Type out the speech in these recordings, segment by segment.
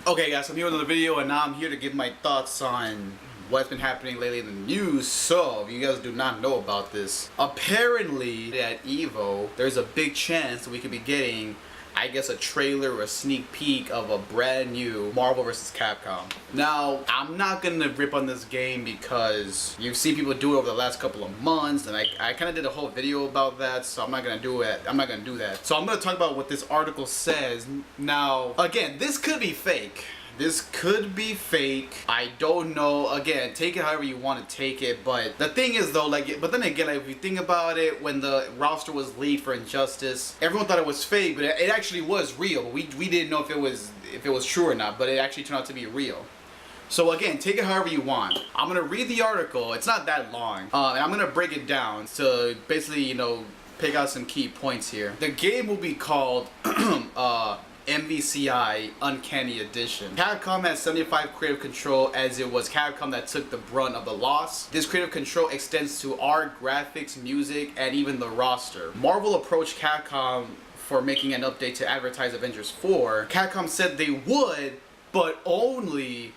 Okay guys, so I'm here with another video and now I'm here to give my thoughts on what's been happening lately in the news. So, if you guys do not know about this, apparently at EVO, there's a big chance that we could be getting, I guess, a trailer or a sneak peek of a brand new Marvel vs. Capcom. Now, I'm not gonna rip on this game because you've seen people do it over the last couple of months, and I kind of did a whole video about that, so I'm not gonna do it. I'm not gonna do that. So I'm gonna talk about what this article says. Now, again, this could be fake. This could be fake. I don't know. Again, take it however you want to take it. But the thing is though, but then again, if you think about it, when the roster was leaked for Injustice, everyone thought it was fake, but it actually was real. We didn't know if it was true or not, but it actually turned out to be real. So again, take it however you want. I'm gonna read the article. It's not that long, and I'm gonna break it down to basically, pick out some key points here. The game will be called MVCI Uncanny Edition. Capcom has 75 creative control, as it was Capcom that took the brunt of the loss. This creative control extends to art, graphics, music, and even the roster. Marvel approached Capcom for making an update to advertise Avengers 4. Capcom said they would, but only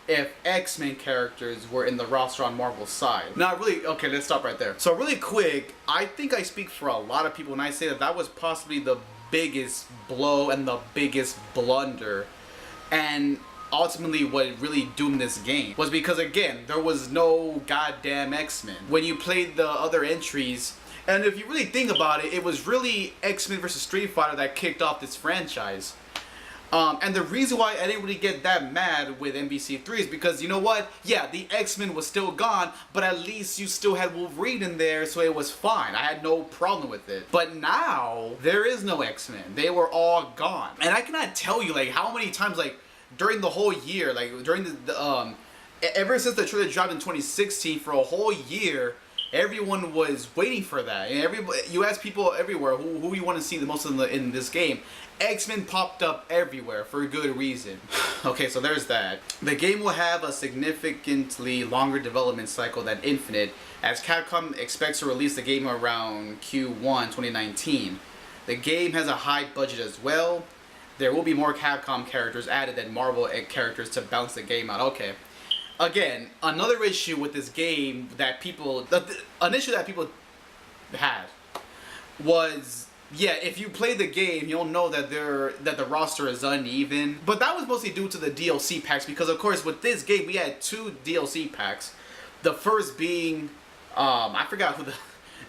if X-Men characters were in the roster on Marvel's side. Now, okay, let's stop right there. So really quick, I think I speak for a lot of people when I say that that was possibly the biggest blow and the biggest blunder, and ultimately what really doomed this game was because, again, there was no goddamn X-Men when you played the other entries. And if you really think about it, it was really X-Men vs. Street Fighter that kicked off this franchise. And the reason why I didn't really get that mad with MVC3 is because, you know what? Yeah, the X-Men was still gone, but at least you still had Wolverine in there, so it was fine. I had no problem with it. But now, there is no X-Men. They were all gone. And I cannot tell you, how many times, during the whole year, during ever since the trailer dropped in 2016, for a whole year, everyone was waiting for that. And you ask people everywhere who you want to see the most in this game. X-Men popped up everywhere for a good reason. Okay, so there's that. The game will have a significantly longer development cycle than Infinite, as Capcom expects to release the game around Q1 2019. The game has a high budget as well. There will be more Capcom characters added than Marvel characters to balance the game out. Okay. Again, another issue with this game that an issue that people had was, yeah, if you play the game, you'll know that the roster is uneven. But that was mostly due to the DLC packs, because of course with this game we had 2 DLC packs. The first being, I forgot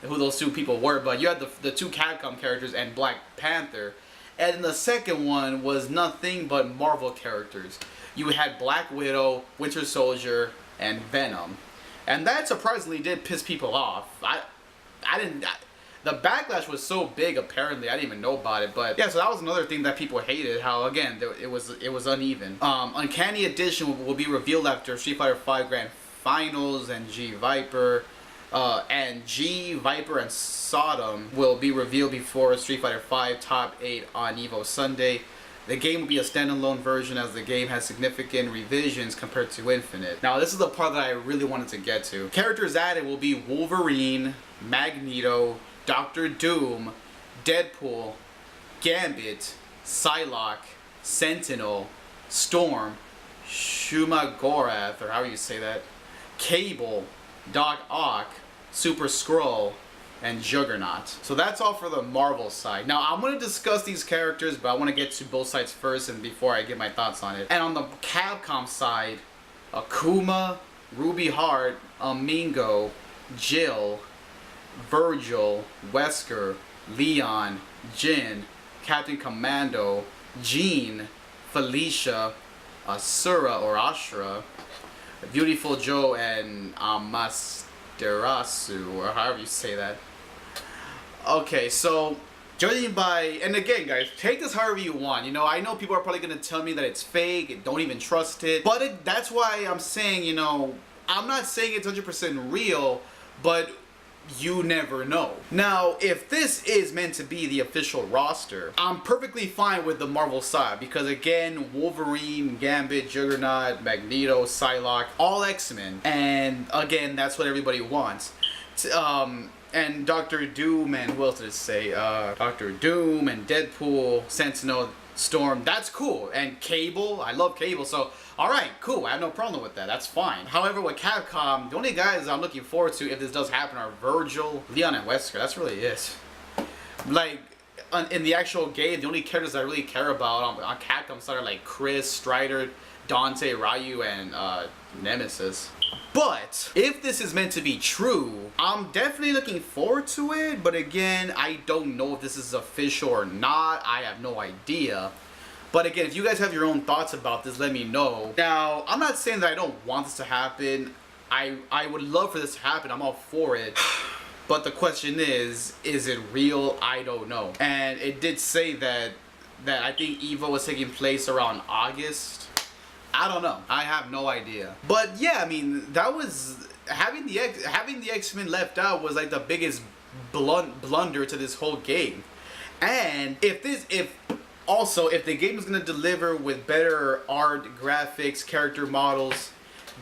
who those 2 people were, but you had the 2 Capcom characters and Black Panther. And the second one was nothing but Marvel characters. You had Black Widow, Winter Soldier, and Venom. And that surprisingly did piss people off. The backlash was so big, apparently, I didn't even know about it. But yeah, so that was another thing that people hated, how, again, it was uneven. Uncanny Edition will be revealed after Street Fighter V Grand Finals, and G Viper and Sodom will be revealed before Street Fighter V Top 8 on EVO Sunday. The game will be a standalone version, as the game has significant revisions compared to Infinite. Now, this is the part that I really wanted to get to. Characters added will be Wolverine, Magneto, Doctor Doom, Deadpool, Gambit, Psylocke, Sentinel, Storm, Shumagorath, or however you say that, Cable, Doc Ock, Super Skrull, and Juggernaut. So that's all for the Marvel side. Now, I'm going to discuss these characters, but I want to get to both sides first and before I give my thoughts on it. And on the Capcom side, Akuma, Ruby Heart, Amingo, Jill, Virgil, Wesker, Leon, Jin, Captain Commando, Jean, Felicia, Asura or Ashura, Beautiful Joe, and Amaterasu, or however you say that. Okay, so judging by, and again guys, take this however you want. I know people are probably going to tell me that it's fake, don't even trust it. But that's why I'm saying, I'm not saying it's 100% real, but you never know. Now, if this is meant to be the official roster, I'm perfectly fine with the Marvel side, because again, Wolverine, Gambit, Juggernaut, Magneto, Psylocke, all X-Men, and again, that's what everybody wants. And Doctor Doom, and who else did it say? Doctor Doom and Deadpool, Sentinel, Storm, that's cool. And Cable, I love Cable, so alright, cool, I have no problem with that, that's fine. However, with Capcom, the only guys I'm looking forward to if this does happen are Virgil, Leon, and Wesker. That's really it. Like, in the actual game, the only characters I really care about on Capcom side are like Chris, Strider, Dante, Ryu, and Nemesis. But if this is meant to be true, I'm definitely looking forward to it. But again, I don't know if this is official or not. I have no idea. But again, if you guys have your own thoughts about this, let me know. Now, I'm not saying that I don't want this to happen. I would love for this to happen. I'm all for it. But the question is it real? I don't know. And it did say that I think EVO was taking place around August. I don't know. I have no idea. But yeah, I mean, that was having the X-Men left out was like the biggest blunder to this whole game. And if the game is gonna deliver with better art, graphics, character models,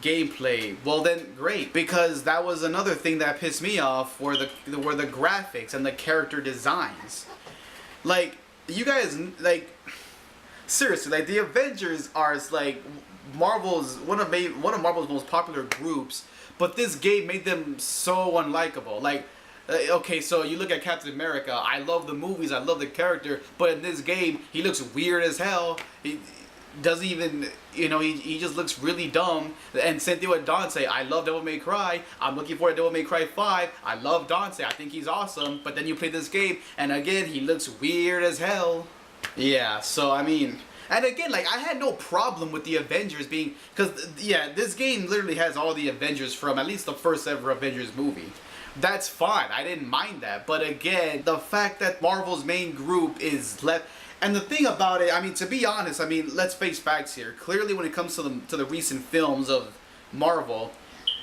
gameplay, well then great, because that was another thing that pissed me off were the graphics and the character designs. Like, you guys, like, seriously, like, the Avengers are like Marvel's one of Marvel's most popular groups, but this game made them so unlikable. Like, okay, so you look at Captain America, I love the movies, I love the character, but in this game he looks weird as hell. He doesn't even, you know, he just looks really dumb. And same thing with Dante. I love Devil May Cry. I'm looking for Devil May Cry 5. I love Dante. I think he's awesome. But then you play this game, and again, he looks weird as hell. Yeah, so I mean, and again, like, I had no problem with the Avengers being, because yeah, this game literally has all the Avengers from at least the first ever Avengers movie. That's fine. I didn't mind that. But again, the fact that Marvel's main group is left. And the thing about it, I mean, to be honest, I mean, let's face facts here. Clearly, when it comes to the recent films of Marvel,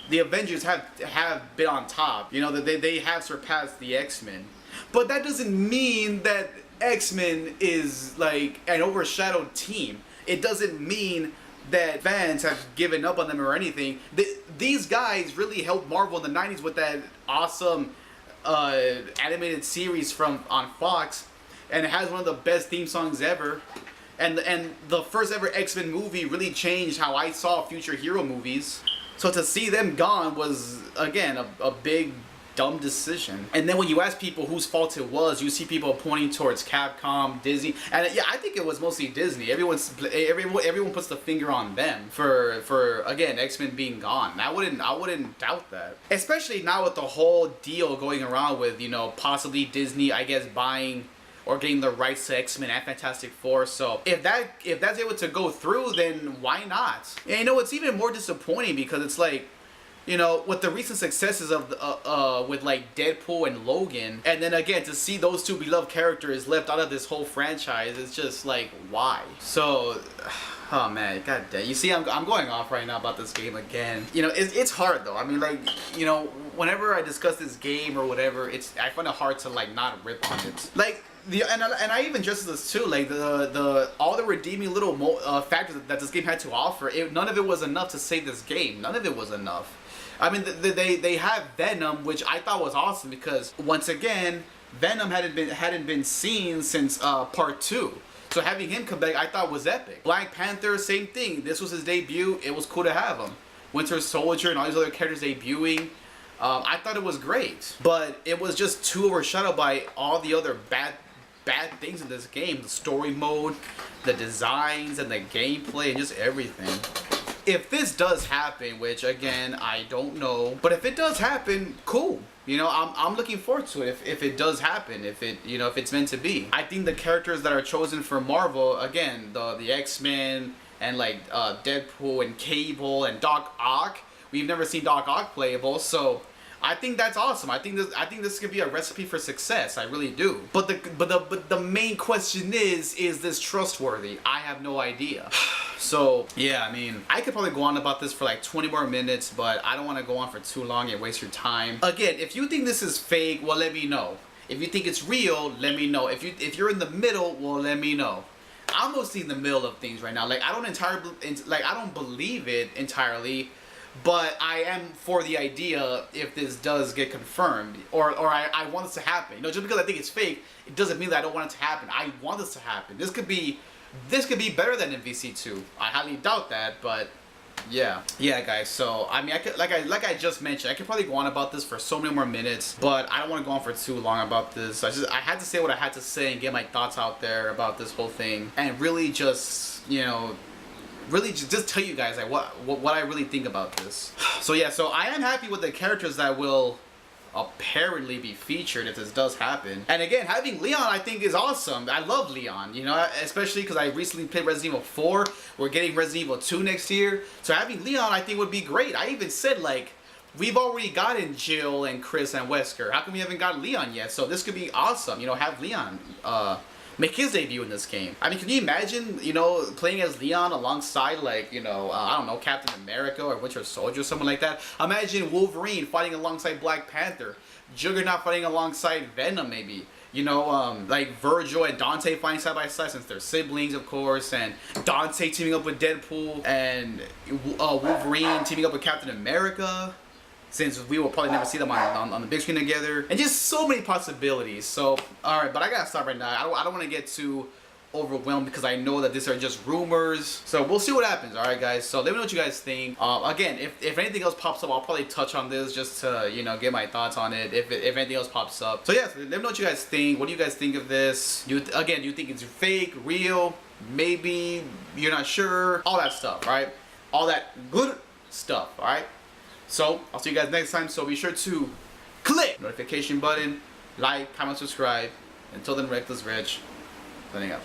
the Avengers have been on top. You know, that they have surpassed the X-Men. But that doesn't mean that X-Men is like an overshadowed team. It doesn't mean that fans have given up on them or anything. These guys really helped Marvel in the 90s with that awesome animated series on Fox. And it has one of the best theme songs ever. And the first ever X-Men movie really changed how I saw future hero movies. So to see them gone was, again, a big, dumb decision. And then when you ask people whose fault it was, you see people pointing towards Capcom, Disney. And yeah, I think it was mostly Disney. Everyone puts the finger on them for again, X-Men being gone. I wouldn't doubt that. Especially now with the whole deal going around with, you know, possibly Disney, I guess, buying or getting the rights to X-Men and Fantastic Four. So if that's able to go through, then why not? And you know, it's even more disappointing because it's like, you know, with the recent successes of with like Deadpool and Logan, and then again to see those two beloved characters left out of this whole franchise, it's just like, why? So, oh man, god damn. You see, I'm going off right now about this game again. You know, it's hard though. I mean, like, you know, whenever I discuss this game or whatever, I find it hard to like not rip on it. Like, and I even addressed this too, like all the redeeming little factors that this game had to offer, none of it was enough to save this game. None of it was enough. I mean, they have Venom, which I thought was awesome because once again, Venom hadn't been seen since part 2. So having him come back, I thought was epic. Black Panther, same thing. This was his debut. It was cool to have him. Winter Soldier and all these other characters debuting. I thought it was great, but it was just too overshadowed by all the other bad things in this game. The story mode, the designs, and the gameplay, and just everything. If this does happen, which again, I don't know, but if it does happen, cool. You know, I'm looking forward to it if it does happen, if it's meant to be. I think the characters that are chosen for Marvel, again, the X-Men and like Deadpool and Cable and Doc Ock, we've never seen Doc Ock playable, so I think that's awesome. I think this could be a recipe for success. I really do. But the main question is this trustworthy? I have no idea. So yeah, I mean, I could probably go on about this for like 20 more minutes, but I don't want to go on for too long and waste your time. Again, if you think this is fake, well, let me know. If you think it's real, let me know. If you're in the middle, well, let me know. I'm mostly in the middle of things right now. Like, I don't believe it entirely. But I am for the idea if this does get confirmed, or I want this to happen. You know, just because I think it's fake, it doesn't mean that I don't want it to happen. I want this to happen. This could be this could be better than MVC2. I highly doubt that, but yeah, guys. So I mean, I could, like I just mentioned, I could probably go on about this for so many more minutes, but I don't want to go on for too long about this. I had to say what I had to say and get my thoughts out there about this whole thing, and really just, you know, really just tell you guys like what I really think about this. So yeah, so I am happy with the characters that will apparently be featured if this does happen. And again, having Leon I think is awesome. I love Leon, you know, especially because I recently played Resident Evil 4. We're getting Resident Evil 2 next year, so having Leon I think would be great. I even said, like, we've already gotten Jill and Chris and Wesker. How come we haven't got Leon yet? So this could be awesome, you know, have Leon make his debut in this game. I mean, can you imagine, you know, playing as Leon alongside, like, you know, I don't know, Captain America or Winter Soldier or someone like that? Imagine Wolverine fighting alongside Black Panther, Juggernaut fighting alongside Venom, maybe. You know, like Virgil and Dante fighting side by side since they're siblings, of course, and Dante teaming up with Deadpool, and Wolverine teaming up with Captain America, since we will probably never see them on the big screen together, and just so many possibilities. So, alright, but I gotta stop right now. I don't want to get too overwhelmed because I know that these are just rumors. So we'll see what happens, alright guys? So let me know what you guys think. Again, if anything else pops up, I'll probably touch on this just to, you know, get my thoughts on it if anything else pops up. So yeah, so let me know what you guys think. What do you guys think of this? Again, do you think it's fake, real, maybe, you're not sure? All that stuff, right? All that good stuff, alright? So, I'll see you guys next time, so be sure to click the notification button, like, comment, subscribe. Until then, REKLEZ Rich, signing out.